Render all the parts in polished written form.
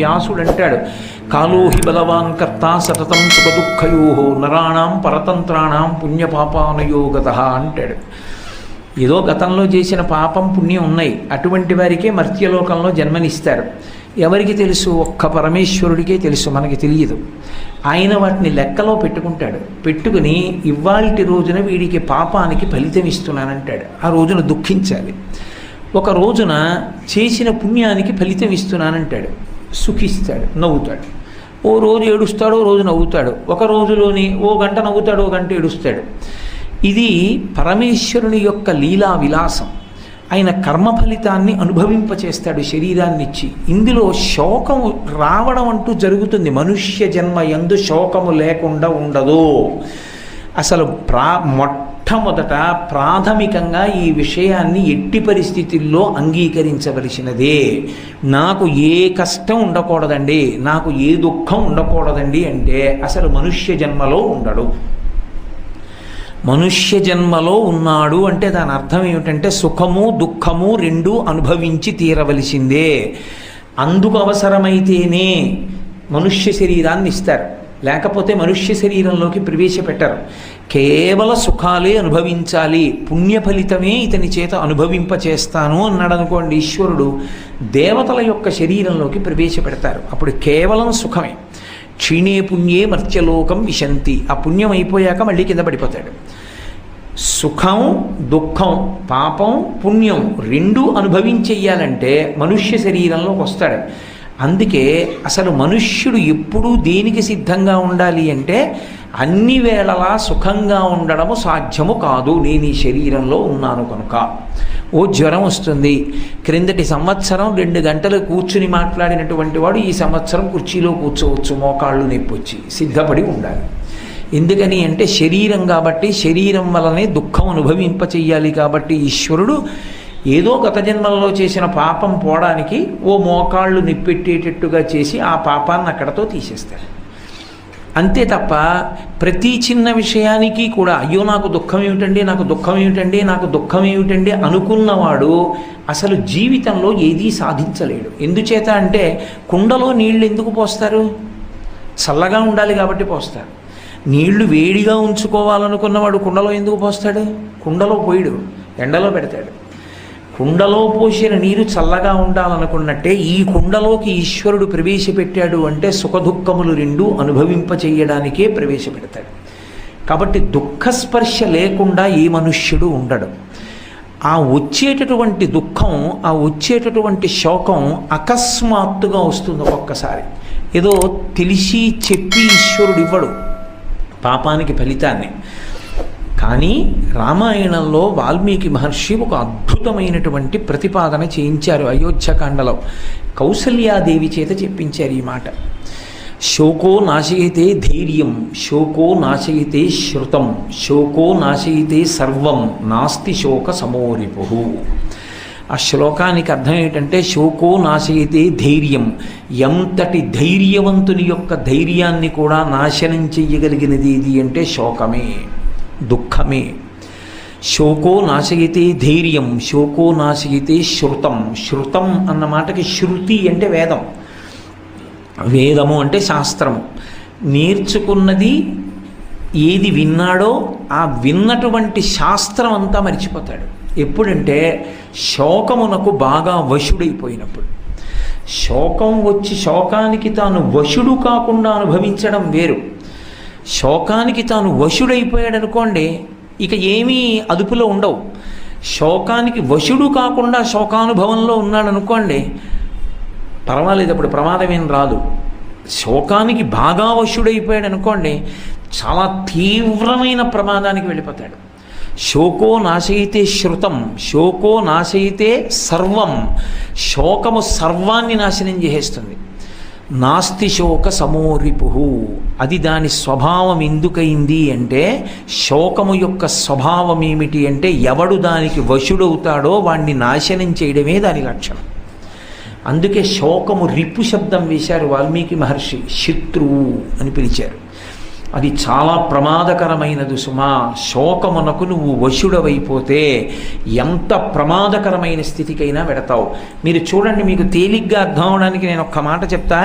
వ్యాసుడు అంటాడు, కాలోహి బలవాన్ కర్త సతతం సుఖదుఃఖయో నరాణం పరతంత్రాణం పుణ్యపాపానుయోగత అంటాడు. ఏదో గతంలో చేసిన పాపం పుణ్యం ఉన్నాయి, అటువంటి వారికే మర్త్యలోకంలో జన్మనిస్తారు. ఎవరికి తెలుసు? ఒక్క పరమేశ్వరుడికే తెలుసు, మనకి తెలియదు. ఆయన వాటిని లెక్కలో పెట్టుకుంటాడు. పెట్టుకుని ఇవాల్టి రోజున వీడికి పాపానికి ఫలితం ఇస్తున్నానంటాడు. ఆ రోజున దుఃఖించాలి. ఒక రోజున చేసిన పుణ్యానికి ఫలితం ఇస్తున్నానంటాడు. సుఖిస్తాడు, నవ్వుతాడు. ఓ రోజు ఏడుస్తాడు, ఓ రోజు నవ్వుతాడు. ఒక రోజులోని ఓ గంట నవ్వుతాడు, ఓ గంట ఏడుస్తాడు. ఇది పరమేశ్వరుని యొక్క లీలా విలాసం. ఆయన కర్మ ఫలితాన్ని అనుభవింపచేస్తాడు శరీరాన్నిచ్చి. ఇందులో శోకము రావడం అంటూ జరుగుతుంది. మనుష్య జన్మ యందు శోకము లేకుండా ఉండదు. అసలు మొట్టమొదట ప్రాథమికంగా ఈ విషయాన్ని ఎట్టి పరిస్థితుల్లో అంగీకరించవలసినదే. నాకు ఏ కష్టం ఉండకూడదండి, నాకు ఏ దుఃఖం ఉండకూడదండి అంటే అసలు మనుష్య జన్మలో ఉండడు. మనుష్య జన్మలో ఉన్నాడు అంటే దాని అర్థం ఏమిటంటే సుఖము దుఃఖము రెండూ అనుభవించి తీరవలసిందే. అందుకు అవసరమైతేనే మనుష్య శరీరాన్ని ఇస్తారు, లేకపోతే మనుష్య శరీరంలోకి ప్రవేశపెట్టరు. కేవల సుఖాలే అనుభవించాలి, పుణ్య ఫలితమే ఇతని చేత అనుభవింపచేస్తాను అన్నాడు అనుకోండి ఈశ్వరుడు, దేవతల యొక్క శరీరంలోకి ప్రవేశపెడతారు. అప్పుడు కేవలం సుఖమే. క్షీణే పుణ్యే మర్త్యలోకం విశంతి. ఆ పుణ్యం అయిపోయాక మళ్ళీ కింద పడిపోతాడు. సుఖం దుఃఖం పాపం పుణ్యం రెండూ అనుభవించెయ్యాలంటే మనుష్య శరీరంలోకి వస్తాడు. అందుకే అసలు మనుష్యుడు ఎప్పుడూ దేనికి సిద్ధంగా ఉండాలి అంటే అన్ని వేళలా సుఖంగా ఉండడము సాధ్యము కాదు. నేను ఈ శరీరంలో ఉన్నాను కనుక. ఓ జ్వరం వస్తుంది, క్రిందటి సంవత్సరం 2 గంటలు కూర్చుని మాట్లాడినటువంటి వాడు ఈ సంవత్సరం కుర్చీలో కూర్చోవచ్చు, మోకాళ్ళు నొప్పి వచ్చి సిద్ధపడి ఉండాలి. ఎందుకని అంటే శరీరం కాబట్టి, శరీరం వలనే దుఃఖం అనుభవింపచేయాలి. కాబట్టి ఈశ్వరుడు ఏదో గత జన్మల్లో చేసిన పాపం పోవడానికి ఓ మోకాళ్ళు నిప్పెట్టేటట్టుగా చేసి ఆ పాపాన్ని అక్కడతో తీసేస్తాడు. అంతే తప్ప ప్రతి చిన్న విషయానికి కూడా అయ్యో నాకు దుఃఖం ఏమిటండి, నాకు దుఃఖం ఏమిటండి, నాకు దుఃఖం ఏమిటండి అనుకున్నవాడు అసలు జీవితంలో ఏదీ సాధించలేడు. ఎందుచేత అంటే కుండలో నీళ్లు ఎందుకు పోస్తారు? చల్లగా ఉండాలి కాబట్టి పోస్తారు. నీళ్లు వేడిగా ఉంచుకోవాలనుకున్నవాడు కుండలో ఎందుకు పోస్తాడు? కుండలో పోయిడు, ఎండలో పెడతాడు. కుండలో పోసిన నీరు చల్లగా ఉండాలనుకున్నట్టే ఈ కుండలోకి ఈశ్వరుడు ప్రవేశపెట్టాడు అంటే సుఖదుఖములు రెండూ అనుభవింపచేయడానికే ప్రవేశపెడతాడు. కాబట్టి దుఃఖస్పర్శ లేకుండా ఏ మనుష్యుడు ఉండడు. ఆ వచ్చేటటువంటి దుఃఖం, ఆ వచ్చేటటువంటి శోకం అకస్మాత్తుగా వస్తుంది. ఒక్కొక్కసారి ఏదో తెలిసి చెప్పి ఈశ్వరుడు ఇవ్వడు పాపానికి ఫలితాన్ని. కానీ రామాయణంలో వాల్మీకి మహర్షి ఒక అద్భుతమైనటువంటి ప్రతిపాదన చేయించారు. అయోధ్యకాండలో కౌసల్యాదేవి చేత చెప్పించారు ఈ మాట. శోకో నాశయతే ధైర్యం, శోకో నాశయతే శ్రుతం, శోకో నాశయతే సర్వం, నాస్తి శోక సమోరిపు. ఆ శ్లోకానికి అర్థం ఏంటంటే శోకో నాశయతే ధైర్యం, ఎంతటి ధైర్యవంతుని యొక్క ధైర్యాన్ని కూడా నాశనం చెయ్యగలిగినది ఏది అంటే శోకమే, దుఃఖమే. శోకో నాశయతే ధైర్యం, శోకో నాశయతే శ్రుతం. శృతం అన్న మాటకి శృతి అంటే వేదం, వేదము అంటే శాస్త్రము. నేర్చుకున్నది ఏది విన్నాడో ఆ విన్నటువంటి శాస్త్రం అంతా మరిచిపోతాడు. ఎప్పుడంటే శోకమునకు బాగా వశుడైపోయినప్పుడు. శోకం వచ్చి శోకానికి తాను వశుడు కాకుండా అనుభవించడం వేరు. శోకానికి తాను వశుడైపోయాడు అనుకోండి, ఇక ఏమీ అదుపులో ఉండవు. శోకానికి వశుడు కాకుండా శోకానుభవంలో ఉన్నాడు అనుకోండి, పర్వాలేదు, అప్పుడు ప్రమాదం ఏం రాదు. శోకానికి బాగా వశుడైపోయాడు అనుకోండి, చాలా తీవ్రమైన ప్రమాదానికి వెళ్ళిపోతాడు. శోకో నాశయితే శ్రుతం, శోకో నాశయితే సర్వం. శోకము సర్వాన్ని నాశనం చేసేస్తుంది. నాస్తి శోక సమోరిపు. అది దాని స్వభావం ఎందుకైంది అంటే శోకము యొక్క స్వభావం ఏమిటి అంటే ఎవడు దానికి వశుడవుతాడో వాణ్ణి నాశనం చేయడమే దాని లక్షణం. అందుకే శోకము రిపు శబ్దం వేశారు వాల్మీకి మహర్షి, శత్రువు అని పిలిచారు. అది చాలా ప్రమాదకరమైనది సుమా. శోకమునకు నువ్వు వశుడవైపోతే ఎంత ప్రమాదకరమైన స్థితికైనా వెడతావు. మీరు చూడండి, మీకు తేలిగ్గా అర్థం అవడానికి నేను ఒక్క మాట చెప్తా.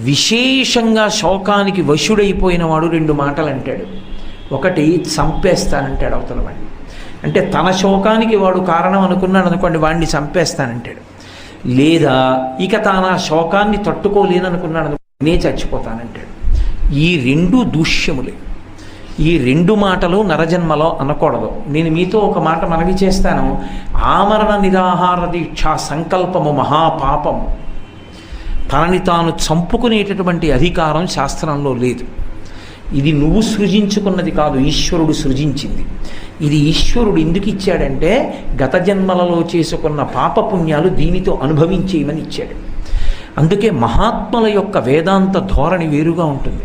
విశేషంగా శోకానికి వశుడైపోయిన వాడు 2 మాటలు అంటాడు. ఒకటి, చంపేస్తానంటాడు అవతల వాడిని. అంటే తన శోకానికి వాడు కారణం అనుకున్నాడు అనుకోండి, వాడిని చంపేస్తానంటాడు. లేదా ఇక తాను ఆ శోకాన్ని తట్టుకోలేననుకున్నాడు అనుకోండి, నే చచ్చిపోతానంటాడు. ఈ 2 దూష్యములే. ఈ 2 మాటలు నరజన్మలో అనకూడదు. నేను మీతో ఒక మాట మనవి చేస్తాను. ఆమరణ నిరాహార దీక్ష సంకల్పము మహాపాపము. తనని తాను చంపుకునేటటువంటి అధికారం శాస్త్రంలో లేదు. ఇది నువ్వు సృజించుకున్నది కాదు, ఈశ్వరుడు సృజించింది. ఇది ఈశ్వరుడు ఎందుకు ఇచ్చాడంటే గత జన్మలలో చేసుకున్న పాపపుణ్యాలు దీనితో అనుభవించేయమని ఇచ్చాడు. అందుకే మహాత్ముల యొక్క వేదాంత ధోరణి వేరుగా ఉంటుంది.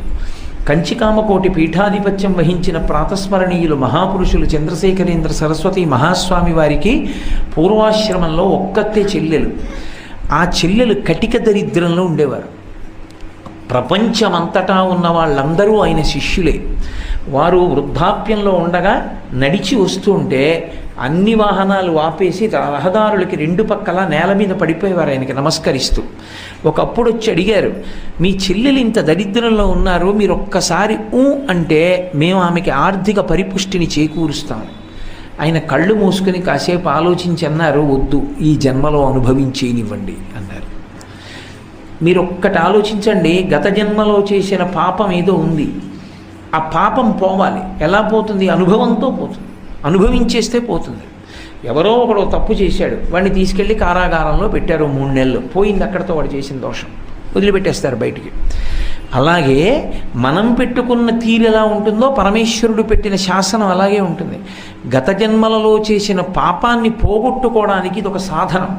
కంచికామకోటి పీఠాధిపత్యం వహించిన ప్రాతస్మరణీయులు మహాపురుషులు చంద్రశేఖరేంద్ర సరస్వతి మహాస్వామి వారికి పూర్వాశ్రమంలో ఒక్కతే చెల్లెలు. ఆ చెల్లెలు కటిక దరిద్రంలో ఉండేవారు. ప్రపంచమంతటా ఉన్న వాళ్ళందరూ ఆయన శిష్యులే. వారు వృద్ధాప్యంలో ఉండగా నడిచి వస్తూ ఉంటే అన్ని వాహనాలు ఆపేసి రహదారులకి 2 పక్కల నేల మీద పడిపోయేవారు ఆయనకి నమస్కరిస్తూ. ఒకప్పుడు వచ్చి అడిగారు, మీ చెల్లెలు ఇంత దరిద్రంలో ఉన్నారు, మీరు ఒక్కసారి అంటే మేము ఆమెకి ఆర్థిక పరిపుష్టిని చేకూరుస్తాము. ఆయన కళ్ళు మూసుకుని కాసేపు ఆలోచించి అన్నారు, వద్దు, ఈ జన్మలో అనుభవించేనివ్వండి అన్నారు. మీరు ఒక్కటి ఆలోచించండి, గత జన్మలో చేసిన పాపం ఏదో ఉంది. ఆ పాపం పోవాలి. ఎలా పోతుంది? అనుభవంతో పోతుంది. అనుభవించేస్తే పోతుంది. ఎవరో ఒకడు తప్పు చేశాడు, వాడిని తీసుకెళ్ళి కారాగారంలో పెట్టారు 3 నెలలు. పోయింది అక్కడితో వాడు చేసిన దోషం, వదిలిపెట్టేస్తారు బయటికి. అలాగే మనం పెట్టుకున్న తీరు ఎలా ఉంటుందో పరమేశ్వరుడు పెట్టిన శాసనం అలాగే ఉంటుంది. గత జన్మలలో చేసిన పాపాన్ని పోగొట్టుకోవడానికి ఇది ఒక సాధనం.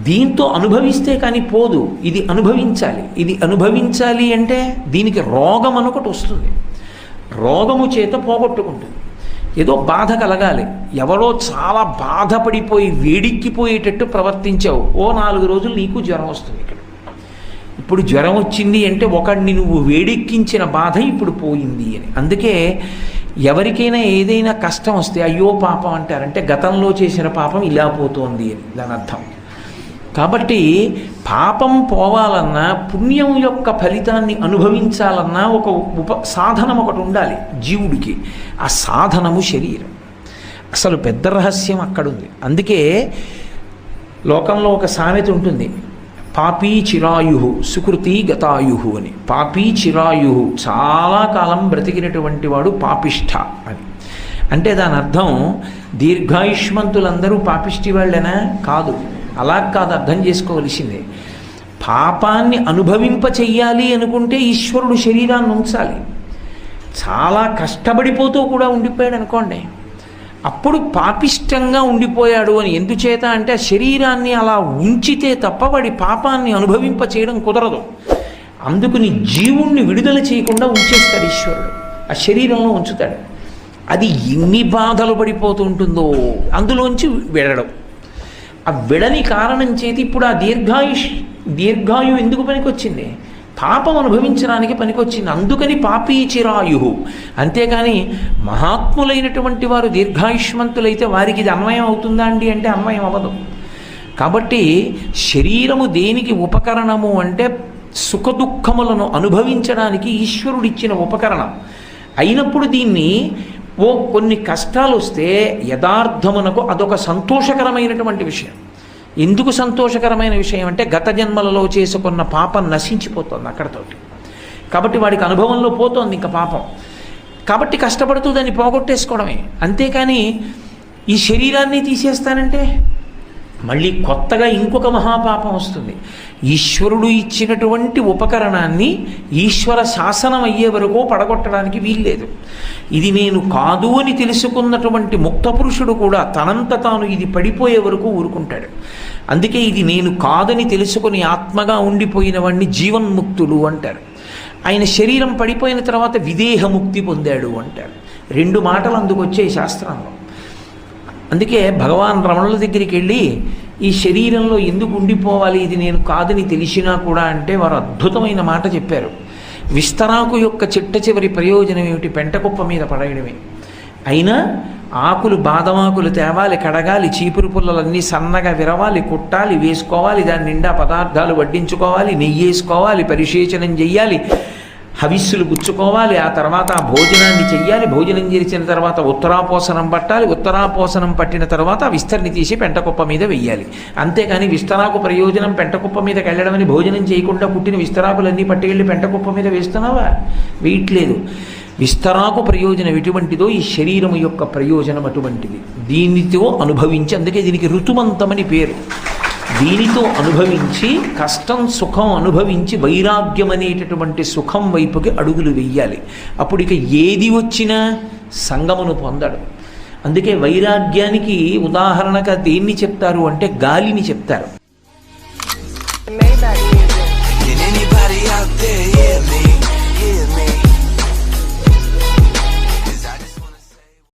దీంతో అనుభవిస్తే కానీ పోదు, ఇది అనుభవించాలి. ఇది అనుభవించాలి అంటే దీనికి రోగం ఒకటి వస్తుంది. రోగము చేత పోగొట్టుకుంటుంది. ఏదో బాధ కలగాలి. ఎవరో చాలా బాధపడిపోయి వేడిక్కిపోయేటట్టు ప్రవర్తించావు, ఓ 4 రోజులు నీకు జ్వరం వస్తుంది. ఇక్కడ ఇప్పుడు జ్వరం వచ్చింది అంటే ఒకడిని నువ్వు వేడెక్కించిన బాధ ఇప్పుడు పోయింది అని. అందుకే ఎవరికైనా ఏదైనా కష్టం వస్తే అయ్యో పాపం అంటారంటే గతంలో చేసిన పాపం ఇలా పోతోంది అని దాని అర్థం. కాబట్టి పాపం పోవాలన్నా, పుణ్యం యొక్క ఫలితాన్ని అనుభవించాలన్నా ఒక సాధనం ఒకటి ఉండాలి జీవుడికి. ఆ సాధనము శరీరం. అసలు పెద్ద రహస్యం అక్కడుంది. అందుకే లోకంలో ఒక సామెత ఉంటుంది, పాపీ చిరాయు సుకృతి గతాయు అని. పాపీ చిరాయు, చాలా కాలం బ్రతికినటువంటి వాడు పాపిష్ఠ అని. అంటే దాని అర్థం దీర్ఘాయుష్మంతులందరూ పాపిష్టి వాళ్ళేనా? కాదు. అలా కాదు అర్థం చేసుకోవలసిందే. పాపాన్ని అనుభవింప చెయ్యాలి అనుకుంటే ఈశ్వరుడు శరీరాన్ని ఉంచాలి. చాలా కష్టపడిపోతూ కూడా ఉండిపోయాడు అనుకోండి, అప్పుడు పాపిష్టంగా ఉండిపోయాడు అని. ఎందుచేత అంటే శరీరాన్ని అలా ఉంచితే తప్ప వాడి పాపాన్ని అనుభవింప చేయడం కుదరదు. అందుకుని జీవుణ్ణి విడుదల చేయకుండా ఉంచేస్తాడు ఈశ్వరుడు, ఆ శరీరంలో ఉంచుతాడు. అది ఎన్ని బాధలు పడిపోతూ ఉంటుందో అందులోంచి వెళ్ళడం. ఆ విడని కారణం చేతి ఇప్పుడు ఆ దీర్ఘాయు ఎందుకు పనికొచ్చింది? పాపం అనుభవించడానికి పనికొచ్చింది. అందుకని పాపీ చిరాయు. అంతేకాని మహాత్ములైనటువంటి వారు దీర్ఘాయుష్మంతులైతే వారికి ఇది అన్వయం అవుతుందా అండి అంటే అన్వయం అవ్వదు. కాబట్టి శరీరము దేనికి ఉపకరణము అంటే సుఖదుఖములను అనుభవించడానికి ఈశ్వరుడిచ్చిన ఉపకరణం అయినప్పుడు దీన్ని కొన్ని కష్టాలు వస్తే యథార్థమునకు అదొక సంతోషకరమైనటువంటి విషయం. ఎందుకు సంతోషకరమైన విషయం అంటే గత జన్మలలో చేసుకున్న పాపం నశించిపోతుంది అక్కడతోటి. కాబట్టి వాడికి అనుభవంలో పోతోంది ఇంకా పాపం. కాబట్టి కష్టపడుతూ దాన్ని పోగొట్టేసుకోవడమే. అంతేకాని ఈ శరీరాన్ని తీసేస్తానంటే మళ్ళీ కొత్తగా ఇంకొక మహాపాపం వస్తుంది. ఈశ్వరుడు ఇచ్చినటువంటి ఉపకరణాన్ని ఈశ్వర శాసనం అయ్యే వరకు పడగొట్టడానికి వీల్లేదు. ఇది నేను కాదు అని తెలుసుకున్నటువంటి ముక్త పురుషుడు కూడా తనంత తాను ఇది పడిపోయే వరకు ఊరుకుంటాడు. అందుకే ఇది నేను కాదని తెలుసుకుని ఆత్మగా ఉండిపోయిన వాడిని జీవన్ముక్తులు అంటారు. ఆయన శరీరం పడిపోయిన తర్వాత విదేహముక్తి పొందాడు అంటారు. 2 మాటలు అందుకు వచ్చాయి శాస్త్రంలో. అందుకే భగవాన్ రమణుల దగ్గరికి వెళ్ళి ఈ శరీరంలో ఎందుకు ఉండిపోవాలి, ఇది నేను కాదని తెలిసినా కూడా అంటే వారు అద్భుతమైన మాట చెప్పారు. విస్తరాకు యొక్క చిట్ట చివరి ప్రయోజనం ఏమిటి? పెంటకుప్ప మీద పడేయడమే. అయినా ఆకులు బాదమాకులు తేవాలి, కడగాలి, చీపురు పుల్లలన్నీ సన్నగా విరవాలి, కుట్టాలి, వేసుకోవాలి, దాని నిండా పదార్థాలు వడ్డించుకోవాలి, నెయ్యి వేసుకోవాలి, పరిశేచనం చెయ్యాలి, హవిస్సులు గుచ్చుకోవాలి, ఆ తర్వాత ఆ భోజనాన్ని చెయ్యాలి, భోజనం చేసిన తర్వాత ఉత్తరాపోసనం పట్టాలి, ఉత్తరాపోసనం పట్టిన తర్వాత ఆ విస్తరిని తీసి పెంటకుప్ప మీద వెయ్యాలి. అంతేకాని విస్తరాకు ప్రయోజనం పెంటకుప్ప మీదకి వెళ్ళడమని భోజనం చేయకుండా పుట్టిన విస్తరాకులన్నీ పట్టుకెళ్ళి పెంటకుప్ప మీద వేస్తున్నావా? వేయట్లేదు. విస్తరాకు ప్రయోజనం ఎటువంటిదో ఈ శరీరము యొక్క ప్రయోజనం అటువంటిది. దీనితో అనుభవించి, అందుకే దీనికి ఋతుమంతమని పేరు. దీనితో అనుభవించి కష్టం సుఖం అనుభవించి వైరాగ్యం అనేటటువంటి సుఖం వైపుకి అడుగులు వెయ్యాలి. అప్పుడు ఇక ఏది వచ్చినా సంగమును పొందడు. అందుకే వైరాగ్యానికి ఉదాహరణగా దేన్ని చెప్తారు అంటే గాలిని చెప్తారు.